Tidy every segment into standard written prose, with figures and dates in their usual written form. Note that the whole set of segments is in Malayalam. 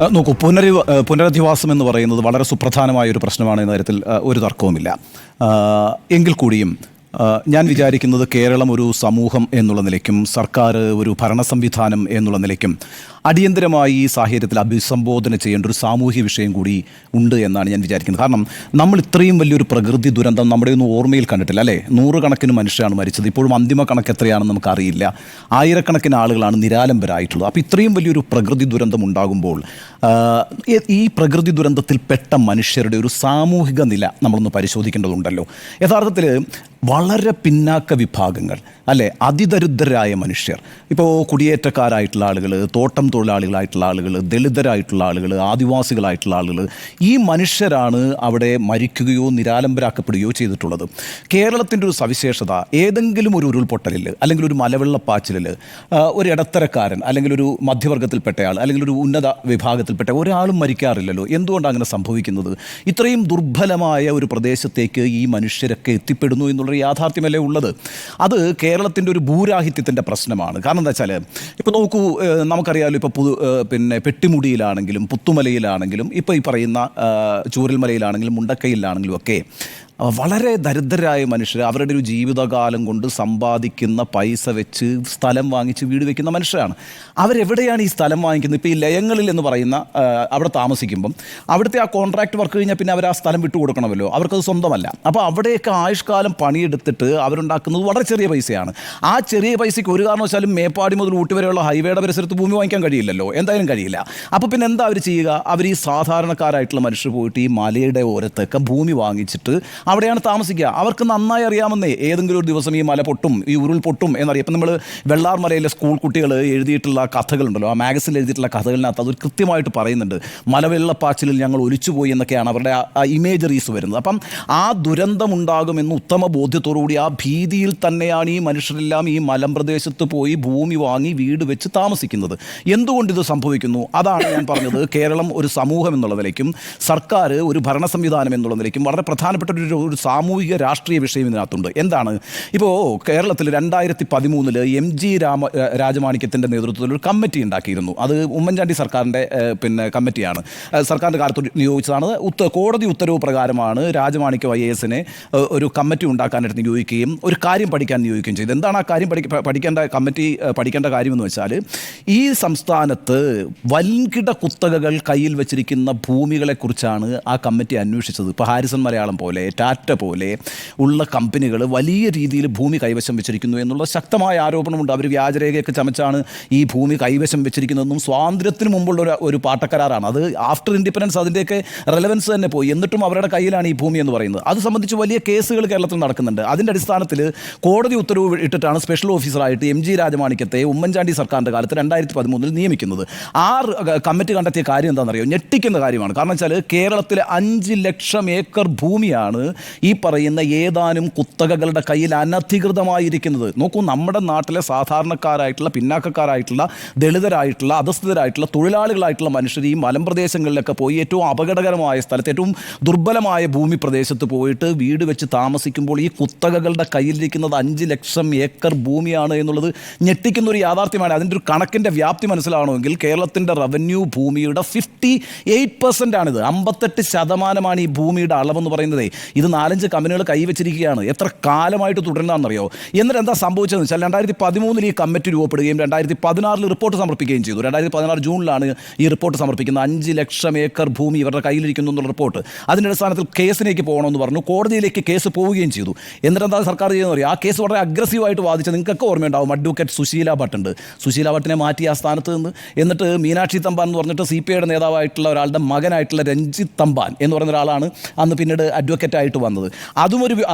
നോക്കൂ, പുനരധിവാസം എന്ന് പറയുന്നത് വളരെ സുപ്രധാനമായ ഒരു പ്രശ്നമാണ് എന്ന കാര്യത്തിൽ ഒരു തർക്കവുമില്ല. എങ്കിൽ കൂടിയും ഞാൻ വിചാരിക്കുന്നത് കേരളം ഒരു സമൂഹം എന്നുള്ള നിലയ്ക്കും സർക്കാർ ഒരു ഭരണ സംവിധാനം എന്നുള്ള നിലയ്ക്കും അടിയന്തരമായി ഈ സാഹചര്യത്തിൽ അഭിസംബോധന ചെയ്യേണ്ട ഒരു സാമൂഹ്യ വിഷയം കൂടി ഉണ്ട് എന്നാണ് ഞാൻ വിചാരിക്കുന്നത്. കാരണം നമ്മൾ ഇത്രയും വലിയൊരു പ്രകൃതി ദുരന്തം നമ്മുടെ ഒന്നും ഓർമ്മയിൽ കണ്ടിട്ടില്ല, അല്ലേ? നൂറുകണക്കിന് മനുഷ്യരാണ് മരിച്ചത്. ഇപ്പോഴും അന്തിമ കണക്ക് എത്രയാണെന്ന് നമുക്കറിയില്ല. ആയിരക്കണക്കിന് ആളുകളാണ് നിരാലംബരായിട്ടുള്ളത്. അപ്പോൾ ഇത്രയും വലിയൊരു പ്രകൃതി ദുരന്തം ഉണ്ടാകുമ്പോൾ ഈ പ്രകൃതി ദുരന്തത്തിൽ പെട്ട മനുഷ്യരുടെ ഒരു സാമൂഹിക നില നമ്മളൊന്ന് പരിശോധിക്കേണ്ടതുണ്ടല്ലോ. യഥാർത്ഥത്തിൽ വളരെ പിന്നാക്ക വിഭാഗങ്ങൾ, അല്ലേ, അതിദരിദ്രരായ മനുഷ്യർ, ഇപ്പോൾ കുടിയേറ്റക്കാരായിട്ടുള്ള ആളുകൾ, തോട്ടം തൊഴിലാളികളായിട്ടുള്ള ആളുകൾ, ദളിതരായിട്ടുള്ള ആളുകൾ, ആദിവാസികളായിട്ടുള്ള ആളുകൾ, ഈ മനുഷ്യരാണ് അവിടെ മരിക്കുകയോ നിരാലംബരാക്കപ്പെടുകയോ ചെയ്തിട്ടുള്ളത്. കേരളത്തിൻ്റെ ഒരു സവിശേഷത, ഏതെങ്കിലും ഒരു ഉരുൾപൊട്ടലിൽ അല്ലെങ്കിൽ ഒരു മലവെള്ളപ്പാച്ചിലിൽ ഒരു ഇടത്തരക്കാരൻ അല്ലെങ്കിൽ ഒരു മധ്യവർഗത്തിൽപ്പെട്ടയാൾ അല്ലെങ്കിൽ ഒരു ഉന്നത വിഭാഗത്തിൽപ്പെട്ട ഒരാളും മരിക്കാറില്ലല്ലോ. എന്തുകൊണ്ടാണ് അങ്ങനെ സംഭവിക്കുന്നത്? ഇത്രയും ദുർബലമായ ഒരു പ്രദേശത്തേക്ക് ഈ മനുഷ്യരൊക്കെ എത്തിപ്പെടുന്നു എന്നുള്ളൊരു യാഥാർത്ഥ്യമല്ലേ ഉള്ളത്. അത് കേരളത്തിൻ്റെ ഒരു ഭൂരാഹിത്യത്തിൻ്റെ പ്രശ്നമാണ്. കാരണം എന്താ വെച്ചാൽ, ഇപ്പോൾ നോക്കൂ, നമുക്കറിയാമല്ലോ, ഇപ്പോൾ പെട്ടിമുടിയിലാണെങ്കിലും പുത്തുമലയിലാണെങ്കിലും ഇപ്പോൾ ഈ പറയുന്ന ചൂരൽമലയിലാണെങ്കിലും മുണ്ടക്കയിലാണെങ്കിലും ഒക്കെ വളരെ ദരിദ്രരായ മനുഷ്യർ അവരുടെ ഒരു ജീവിതകാലം കൊണ്ട് സമ്പാദിക്കുന്ന പൈസ വെച്ച് സ്ഥലം വാങ്ങിച്ച് വീട് വയ്ക്കുന്ന മനുഷ്യരാണ്. അവരെവിടെയാണ് ഈ സ്ഥലം വാങ്ങിക്കുന്നത്? ഇപ്പോൾ ഈ ലയങ്ങളിൽ എന്ന് പറയുന്ന അവിടെ താമസിക്കുമ്പം അവിടുത്തെ ആ കോൺട്രാക്ട് വർക്ക് കഴിഞ്ഞാൽ പിന്നെ അവർ ആ സ്ഥലം വിട്ടു കൊടുക്കണമല്ലോ, അവർക്കത് സ്വന്തമല്ല. അപ്പോൾ അവിടെയൊക്കെ ആയുഷ്കാലം പണിയെടുത്തിട്ട് അവരുണ്ടാക്കുന്നത് വളരെ ചെറിയ പൈസയാണ്. ആ ചെറിയ പൈസയ്ക്ക് ഒരു കാരണവശാലും മേപ്പാടി മുതൽ ഊട്ടി വരെയുള്ള ഹൈവേയുടെ പരിസരത്ത് ഭൂമി വാങ്ങിക്കാൻ കഴിയില്ലല്ലോ, എന്തായാലും കഴിയില്ല. അപ്പോൾ പിന്നെ എന്താ അവർ ചെയ്യുക? അവർ ഈ സാധാരണക്കാരായിട്ടുള്ള മനുഷ്യർ പോയിട്ട് ഈ മലയുടെ ഓരത്തൊക്കെ ഭൂമി വാങ്ങിച്ചിട്ട് അവിടെയാണ് താമസിക്കുക. അവർക്ക് നന്നായി അറിയാമെന്നേ, ഏതെങ്കിലും ഒരു ദിവസം ഈ മല പൊട്ടും, ഈ ഉരുൾ പൊട്ടും എന്നറിയാം. ഇപ്പം നമ്മൾ വെള്ളാർമലയിലെ സ്കൂൾ കുട്ടികൾ എഴുതിയിട്ടുള്ള കഥകളുണ്ടല്ലോ, ആ മാഗസിനിൽ എഴുതിയിട്ടുള്ള കഥകളിനകത്ത് അത് കൃത്യമായിട്ട് പറയുന്നുണ്ട്. മലവെള്ളപ്പാച്ചിലിൽ ഞങ്ങൾ ഒലിച്ചുപോയി എന്നൊക്കെയാണ് അവരുടെ ആ ഇമേജറീസ് വരുന്നത്. അപ്പം ആ ദുരന്തമുണ്ടാകുമെന്ന് ഉത്തമ ബോധ്യത്തോടുകൂടി ആ ഭീതിയിൽ തന്നെയാണ് ഈ മനുഷ്യരെല്ലാം ഈ മലമ്പ്രദേശത്ത് പോയി ഭൂമി വാങ്ങി വീട് വെച്ച് താമസിക്കുന്നത്. എന്തുകൊണ്ടിത് സംഭവിക്കുന്നു? അതാണ് ഞാൻ പറഞ്ഞത്. കേരളം ഒരു സമൂഹം എന്നുള്ള നിലയ്ക്കും സർക്കാർ ഒരു ഭരണ സംവിധാനം എന്നുള്ള നിലയ്ക്കും വളരെ പ്രധാനപ്പെട്ട ഒരു സാമൂഹിക രാഷ്ട്രീയ വിഷയം ഇതിനകത്തുണ്ട്. എന്താണ്? ഇപ്പോൾ കേരളത്തിൽ 2013 MG രാജമാണിക്യത്തിൻ്റെ നേതൃത്വത്തിൽ ഒരു കമ്മിറ്റി ഉണ്ടാക്കിയിരുന്നു. അത് ഉമ്മൻചാണ്ടി സർക്കാരിൻ്റെ കമ്മിറ്റിയാണ്, സർക്കാരിൻ്റെ കാലത്ത് നിയോഗിച്ചതാണ്. കോടതി ഉത്തരവ് പ്രകാരമാണ് രാജമാണിക്യം IAS-നെ ഒരു കമ്മിറ്റി ഉണ്ടാക്കാനായിട്ട് നിയോഗിക്കുകയും ഒരു കാര്യം പഠിക്കാൻ നിയോഗിക്കുകയും ചെയ്തു. എന്താണ് ആ കാര്യം പഠിക്കേണ്ട കാര്യമെന്ന് വെച്ചാൽ, ഈ സംസ്ഥാനത്ത് വൻകിട കുത്തകകൾ കയ്യിൽ വെച്ചിരിക്കുന്ന ഭൂമികളെക്കുറിച്ചാണ് ആ കമ്മിറ്റി അന്വേഷിച്ചത്. ഇപ്പോൾ ഹാരിസൺ മലയാളം പോലെ, ടാറ്റ പോലെ ഉള്ള കമ്പനികൾ വലിയ രീതിയിൽ ഭൂമി കൈവശം വെച്ചിരിക്കുന്നു എന്നുള്ള ശക്തമായ ആരോപണമുണ്ട്. അവർ വ്യാജരേഖയൊക്കെ ചമച്ചാണ് ഈ ഭൂമി കൈവശം വെച്ചിരിക്കുന്നതെന്നും സ്വാതന്ത്ര്യത്തിന് മുമ്പുള്ള ഒരു പാട്ടക്കരാറാണ് അത്. ആഫ്റ്റർ ഇൻഡിപെൻഡൻസ് അതിൻ്റെയൊക്കെ റെലവൻസ് തന്നെ പോയി. എന്നിട്ടും അവരുടെ കയ്യിലാണ് ഈ ഭൂമി എന്ന് പറയുന്നത്. അത് സംബന്ധിച്ച് വലിയ കേസുകൾ കേരളത്തിൽ നടക്കുന്നുണ്ട്. അതിൻ്റെ അടിസ്ഥാനത്തിൽ കോടതി ഉത്തരവ് ഇട്ടിട്ടാണ് സ്പെഷ്യൽ ഓഫീസറായിട്ട് MG രാജമാണിക്യത്തെ ഉമ്മൻചാണ്ടി സർക്കാരിൻ്റെ കാലത്ത് 2013 നിയമിക്കുന്നത്. ആ കമ്മിറ്റി കണ്ടെത്തിയ കാര്യം എന്താണെന്നറിയോ? ഞെട്ടിക്കുന്ന കാര്യമാണ്. കാരണം വെച്ചാൽ കേരളത്തിലെ 5 ലക്ഷം ഏക്കർ ഭൂമിയാണ് ഈ പറയുന്ന ഏതാനും കുത്തകകളുടെ കയ്യിൽ അനധികൃതമായിരിക്കുന്നത്. നോക്കൂ, നമ്മുടെ നാട്ടിലെ സാധാരണക്കാരായിട്ടുള്ള, പിന്നാക്കക്കാരായിട്ടുള്ള, ദളിതരായിട്ടുള്ള, അധസ്ഥിതരായിട്ടുള്ള, തൊഴിലാളികളായിട്ടുള്ള മനുഷ്യർ ഈ മലമ്പ്രദേശങ്ങളിലൊക്കെ പോയി ഏറ്റവും അപകടകരമായ സ്ഥലത്ത്, ഏറ്റവും ദുർബലമായ ഭൂമി പ്രദേശത്ത് പോയിട്ട് വീട് വെച്ച് താമസിക്കുമ്പോൾ ഈ കുത്തകകളുടെ കയ്യിലിരിക്കുന്നത് 5 ലക്ഷം ഏക്കർ ഭൂമിയാണ് എന്നുള്ളത് ഞെട്ടിക്കുന്ന ഒരു യാഥാർത്ഥ്യമാണ്. അതിൻ്റെ ഒരു കണക്കിൻ്റെ വ്യാപ്തി മനസ്സിലാവണമെങ്കിൽ കേരളത്തിൻ്റെ റവന്യൂ ഭൂമിയുടെ 58%ആണിത്. 58% ഈ ഭൂമിയുടെ അളവെന്ന് പറയുന്നത്. ഇത് 4-5 കമ്പനികൾ കൈവച്ചിരിക്കുകയാണ്. എത്ര കാലമായിട്ട് തുടരുന്നതാണെന്നറിയോ? എന്നിട്ട് എന്താ സംഭവിച്ചതെന്ന് വെച്ചാൽ, 2013 ഈ കമ്മിറ്റി രൂപപ്പെടുകയും 2016 റിപ്പോർട്ട് സമർപ്പിക്കുകയും ചെയ്തു. 2016 ജൂണിലാണ് ഈ റിപ്പോർട്ട് സമർപ്പിക്കുന്നത്. 5 ലക്ഷം ഏക്കർ ഭൂമി ഇവരുടെ കയ്യിലിരിക്കുന്നു എന്നുള്ള റിപ്പോർട്ട്. അതിൻ്റെ അടിസ്ഥാനത്തിൽ കേസിലേക്ക് പോകണമെന്ന് പറഞ്ഞു. കോടതിയിലേക്ക് കേസ് പോവുകയും ചെയ്തു. എന്നിട്ട് എന്താ സർക്കാർ ചെയ്യുന്നത് അറിയാം? ആ കേസ് വളരെ അഗ്രസീവായിട്ട് വാദിച്ച, നിങ്ങൾക്കൊക്കെ ഓർമ്മയുണ്ടാവും, അഡ്വക്കേറ്റ് സുശീല ഭട്ടുണ്ട്. സുശീല ഭട്ടിനെ മാറ്റി ആ സ്ഥാനത്ത് നിന്ന്, എന്നിട്ട് മീനാക്ഷി തമ്പാൻ എന്ന് പറഞ്ഞിട്ട് CPIയുടെ നേതാവായിട്ടുള്ള ഒരാളുടെ മകനായിട്ടുള്ള രഞ്ജിത്ത് തമ്പാൻ എന്ന് പറയുന്ന ഒരാളാണ് അന്ന് പിന്നീട് അഡ്വക്കേറ്റായിട്ട് വന്നത്. അത്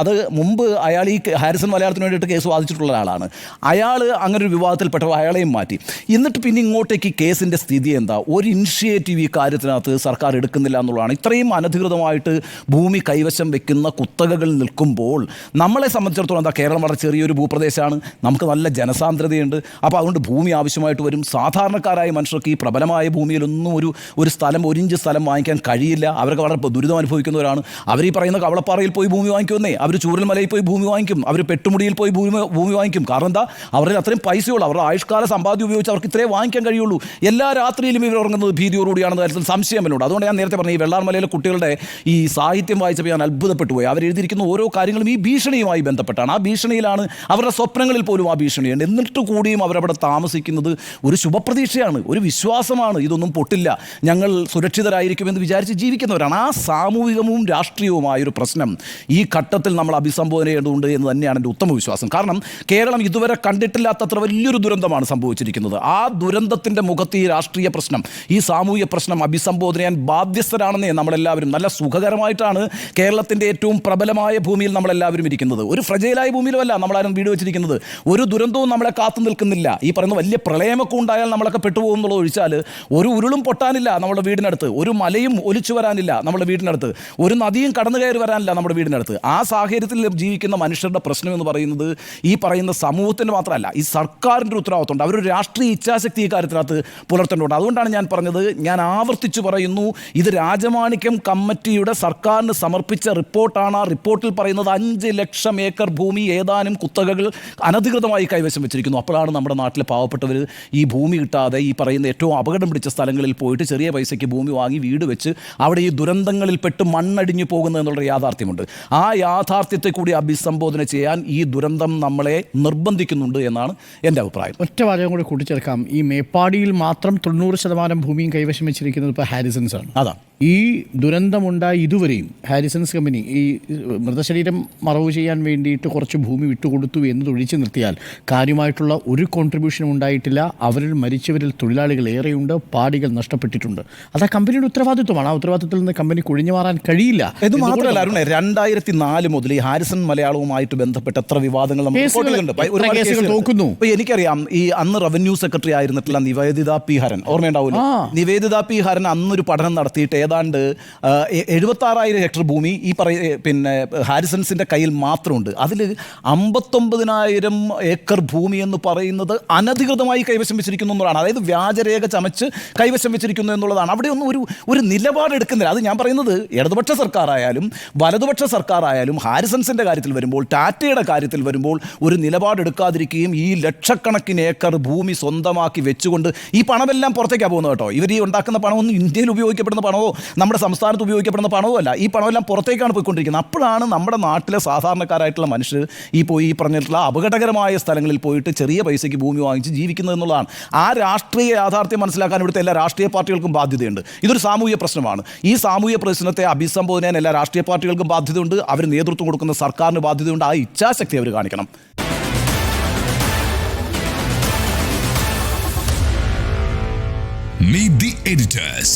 മുമ്പ് അയാൾ ഈ ഹാരിസൺ മലയാളത്തിന് വേണ്ടിയിട്ട് കേസ് വാദിച്ചിട്ടുള്ള ഒരാളാണ്. അയാൾ അങ്ങനെ ഒരു വിവാദത്തിൽപ്പെട്ടപ്പോൾ അയാളെയും മാറ്റി. എന്നിട്ട് പിന്നെ ഇങ്ങോട്ടേക്ക് ഈ കേസിൻ്റെ സ്ഥിതി എന്താ? ഒരു ഇനിഷ്യേറ്റീവ് ഈ കാര്യത്തിനകത്ത് സർക്കാർ എടുക്കുന്നില്ല എന്നുള്ളതാണ്. ഇത്രയും അനധികൃതമായിട്ട് ഭൂമി കൈവശം വെക്കുന്ന കുത്തകകൾ നിൽക്കുമ്പോൾ നമ്മളെ സംബന്ധിച്ചിടത്തോളം എന്താ, കേരളം വളരെ ചെറിയൊരു ഭൂപ്രദേശമാണ്, നമുക്ക് നല്ല ജനസാന്ദ്രതയുണ്ട്. അപ്പോൾ അതുകൊണ്ട് ഭൂമി ആവശ്യമായിട്ട് വരും. സാധാരണക്കാരായ മനുഷ്യർക്ക് ഈ പ്രബലമായ ഭൂമിയിലൊന്നും ഒരു സ്ഥലം, 1 ഇഞ്ച് സ്ഥലം വാങ്ങിക്കാൻ കഴിയില്ല. അവർക്ക് വളരെ ദുരിതം അനുഭവിക്കുന്നവരാണ്. അവർ ഈ പറയുന്ന കവളപ്പാറയിൽ പോയി ഭൂമി വാങ്ങിക്കുമെന്നേ, അവർ ചൂരൽമലയിൽ പോയി ഭൂമി വാങ്ങിക്കും, അവർ പെട്ടുമുടിയിൽ പോയി ഭൂമി വാങ്ങിക്കും. കാരണം എന്താ, അവരുടെ അത്രയും പൈസയുള്ളൂ, അവരുടെ ആയുഷ്കാല സമ്പാദ്യം ഉപയോഗിച്ച് അവർക്ക് ഇത്രേ വാങ്ങിക്കാൻ കഴിയുള്ളൂ. എല്ലാ രാത്രിയിലും ഇവർ ഉറങ്ങുന്നത് ഭീതിയോടുകൂടിയാണെന്ന കാര്യത്തിൽ സംശയമല്ലുണ്ട്. അതുകൊണ്ട് ഞാൻ നേരത്തെ പറഞ്ഞു, ഈ വെള്ളാർമലയിലെ കുട്ടികളുടെ ഈ സാഹിത്യം വായിച്ചപ്പോൾ ഞാൻ അത്ഭുതപ്പെട്ടു പോയി. അവരെഴുതിയിരിക്കുന്ന ഓരോ കാര്യങ്ങളും ഈ ഭീഷണിയുമായി ബന്ധപ്പെട്ടാണ്. ആ ഭീഷണിയിലാണ്, അവരുടെ സ്വപ്നങ്ങളിൽ പോലും ആ ഭീഷണിയുണ്ട്. എന്നിട്ട് കൂടിയും അവരവിടെ താമസിക്കുന്നത് ഒരു ശുഭപ്രതീക്ഷയാണ്, ഒരു വിശ്വാസമാണ്, ഇതൊന്നും പൊട്ടില്ല, ഞങ്ങൾ സുരക്ഷിതരായിരിക്കുമെന്ന് വിചാരിച്ച് ജീവിക്കുന്നവരാണ്. ആ സാമൂഹികവും രാഷ്ട്രീയവുമായൊരു പ്രശ്നം ഈ ഘട്ടത്തിൽ നമ്മൾ അഭിസംബോധന ചെയ്യേണ്ടതുണ്ട് എന്ന് തന്നെയാണ് എൻ്റെ ഉത്തമ വിശ്വാസം. കാരണം കേരളം ഇതുവരെ കണ്ടിട്ടില്ലാത്തത്ര വലിയൊരു ദുരന്തമാണ് സംഭവിച്ചിരിക്കുന്നത്. ആ ദുരന്തത്തിൻ്റെ മുഖത്ത് ഈ രാഷ്ട്രീയ പ്രശ്നം, ഈ സാമൂഹിക പ്രശ്നം അഭിസംബോധന ചെയ്യാൻ ബാധ്യസ്ഥരാണെന്നേ നമ്മളെല്ലാവരും. നല്ല സുഖകരമായിട്ടാണ് കേരളത്തിൻ്റെ ഏറ്റവും പ്രബലമായ ഭൂമിയിൽ നമ്മളെല്ലാവരും ഇരിക്കുന്നത്. ഒരു ഫ്രജൈലായ ഭൂമിയിലുമല്ല നമ്മളാരും വീട് വെച്ചിരിക്കുന്നത്. ഒരു ദുരന്തവും നമ്മളെ കാത്തു നിൽക്കുന്നില്ല. ഈ പറയുന്ന വലിയ പ്രളയമൊക്കെ ഉണ്ടായാൽ നമ്മളൊക്കെ പെട്ടുപോകും എന്നുള്ളത് ഒഴിച്ചാൽ ഒരു ഉരുളും പൊട്ടാനില്ല നമ്മുടെ വീടിനടുത്ത്, ഒരു മലയും ഒലിച്ചു വരാനില്ല നമ്മുടെ വീടിനടുത്ത്, ഒരു നദിയും കടന്നു കയറി വരാനില്ല നമ്മുടെ വീടിനടുത്ത്. ആ സാഹചര്യത്തിൽ ജീവിക്കുന്ന മനുഷ്യരുടെ പ്രശ്നം എന്ന് പറയുന്നത് ഈ പറയുന്ന സമൂഹത്തിൻ്റെ മാത്രമല്ല, ഈ സർക്കാരിൻ്റെ ഉത്തരവാദിത്തമുണ്ട്. അവരൊരു രാഷ്ട്രീയ ഇച്ഛാശക്തി ഈ കാര്യത്തിനകത്ത് പുലർത്തേണ്ടതുണ്ട്. അതുകൊണ്ടാണ് ഞാൻ പറഞ്ഞത്, ഞാൻ ആവർത്തിച്ചു പറയുന്നു, ഇത് രാജമാണിക്യം കമ്മിറ്റിയുടെ സർക്കാരിന് സമർപ്പിച്ച റിപ്പോർട്ടാണ്. ആ റിപ്പോർട്ടിൽ പറയുന്നത് 5 ലക്ഷം ഏക്കർ ഭൂമി ഏതാനും കുത്തകകൾ അനധികൃതമായി കൈവശം വെച്ചിരിക്കുന്നു. അപ്പോഴാണ് നമ്മുടെ നാട്ടിലെ പാവപ്പെട്ടവർ ഈ ഭൂമി കിട്ടാതെ ഈ പറയുന്ന ഏറ്റവും അപകടം പിടിച്ച സ്ഥലങ്ങളിൽ പോയിട്ട് ചെറിയ പൈസയ്ക്ക് ഭൂമി വാങ്ങി വീട് വെച്ച് അവിടെ ഈ ദുരന്തങ്ങളിൽ പെട്ട് മണ്ണടിഞ്ഞു പോകുന്നത് എന്നുള്ള യാഥാർത്ഥ്യമുണ്ട്. ആ യാഥാർത്ഥ്യത്തെ കൂടി അഭിസംബോധന ചെയ്യാൻ ഈ ദുരന്തം നമ്മളെ നിർബന്ധിക്കുന്നുണ്ട് എന്നാണ് എൻ്റെ അഭിപ്രായം. ഒറ്റ വാചകം കൂടി കൂട്ടിച്ചേർക്കാം. ഈ മേപ്പാടിയിൽ മാത്രം 90% ഭൂമിയും കൈവശം വെച്ചിരിക്കുന്നത് ഇപ്പോൾ ഹാരിസൺസ് ആണ്. അതാണ് ഈ ദുരന്തമുണ്ടായി ഇതുവരെയും ഹാരിസൺസ് കമ്പനി ഈ മൃതശരീരം മറവ് ചെയ്യാൻ വേണ്ടിയിട്ട് കുറച്ച് ഭൂമി വിട്ടുകൊടുത്തു എന്നത് ഒഴിച്ചു നിർത്തിയാൽ കാര്യമായിട്ടുള്ള ഒരു കോൺട്രിബ്യൂഷനും ഉണ്ടായിട്ടില്ല. അവരിൽ മരിച്ചവരിൽ തൊഴിലാളികൾ ഏറെയുണ്ട്, പാടികൾ നഷ്ടപ്പെട്ടിട്ടുണ്ട്. അത് ആ കമ്പനിയുടെ ഉത്തരവാദിത്വമാണ്. ആ ഉത്തരവാദിത്വത്തിൽ നിന്ന് കമ്പനി കുഴിഞ്ഞു മാറാൻ കഴിയില്ല. ഇത് മാത്രമല്ല അരുണേ, 2004 മുതൽ ഈ ഹാരിസൺ മലയാളവുമായിട്ട് ബന്ധപ്പെട്ട് എത്ര വിവാദങ്ങൾ നോക്കുന്നു. എനിക്കറിയാം, ഈ അന്ന് റവന്യൂ സെക്രട്ടറി ആയിരുന്നിട്ടുള്ള നിവേദിത പി ഹരൻ, ഓർമ്മയുണ്ടാവില്ല? നിവേദിത പി ഹരൻ അന്നൊരു പഠനം നടത്തിയിട്ട് ഏതാണ്ട് 76,000 ഹെക്ടർ ഭൂമി ഈ പിന്നെ ഹാരിസൺസിൻ്റെ കയ്യിൽ മാത്രമുണ്ട്. അതിൽ 59,000 ഏക്കർ ഭൂമി എന്ന് പറയുന്നത് അനധികൃതമായി കൈവശം വെച്ചിരിക്കുന്നു എന്നുള്ളതാണ്. അതായത് വ്യാജരേഖ ചമച്ച് കൈവശം വെച്ചിരിക്കുന്നു എന്നുള്ളതാണ്. അവിടെ ഒന്നും ഒരു നിലപാടെടുക്കുന്നില്ല. അത് ഞാൻ പറയുന്നത് ഇടതുപക്ഷ സർക്കാരായാലും വലതുപക്ഷ സർക്കാരായാലും ഹാരിസൺസിൻ്റെ കാര്യത്തിൽ വരുമ്പോൾ, ടാറ്റയുടെ കാര്യത്തിൽ വരുമ്പോൾ ഒരു നിലപാടെടുക്കാതിരിക്കുകയും ഈ ലക്ഷക്കണക്കിന് ഏക്കർ ഭൂമി സ്വന്തമാക്കി വെച്ചുകൊണ്ട് ഈ പണമെല്ലാം പുറത്തേക്കാണ് പോകുന്നത് കേട്ടോ. ഇവർ ഈ ഉണ്ടാക്കുന്ന പണമൊന്നും ഇന്ത്യയിൽ ഉപയോഗിക്കപ്പെടുന്ന പണമോ നമ്മുടെ സംസ്ഥാനത്ത് ഉപയോഗിക്കപ്പെടുന്ന പണമോ അല്ല. ഈ പണമെല്ലാം പുറത്തേക്കാണ് പോയിക്കൊണ്ടിരിക്കുന്നത്. അപ്പോഴാണ് നമ്മുടെ നാട്ടിലെ സാധാരണക്കാരായിട്ടുള്ള മനുഷ്യർ ഈ പറഞ്ഞിട്ടുള്ള അപകടകരമായ സ്ഥലങ്ങളിൽ പോയിട്ട് ചെറിയ പൈസയ്ക്ക് ഭൂമി വാങ്ങിച്ച് ജീവിക്കുന്നത് എന്നുള്ളതാണ്. ആ രാഷ്ട്രീയ യാഥാർത്ഥ്യം മനസ്സിലാക്കാൻ ഇവിടുത്തെ എല്ലാ രാഷ്ട്രീയ പാർട്ടികൾക്കും ബാധ്യതയുണ്ട്. ഇതൊരു സാമൂഹിക പ്രശ്നമാണ്. ഈ സാമൂഹിക പ്രശ്നത്തെ അഭിസംബോധന ചെയ്യാൻ എല്ലാ രാഷ്ട്രീയ പാർട്ടികൾക്കും ബാധ്യതയുണ്ട്. അവർ നേതൃത്വം കൊടുക്കുന്ന സർക്കാരിന് ബാധ്യതയുണ്ട്. ആ ഇച്ഛാശക്തി അവർ കാണിക്കണം. Meet the editors.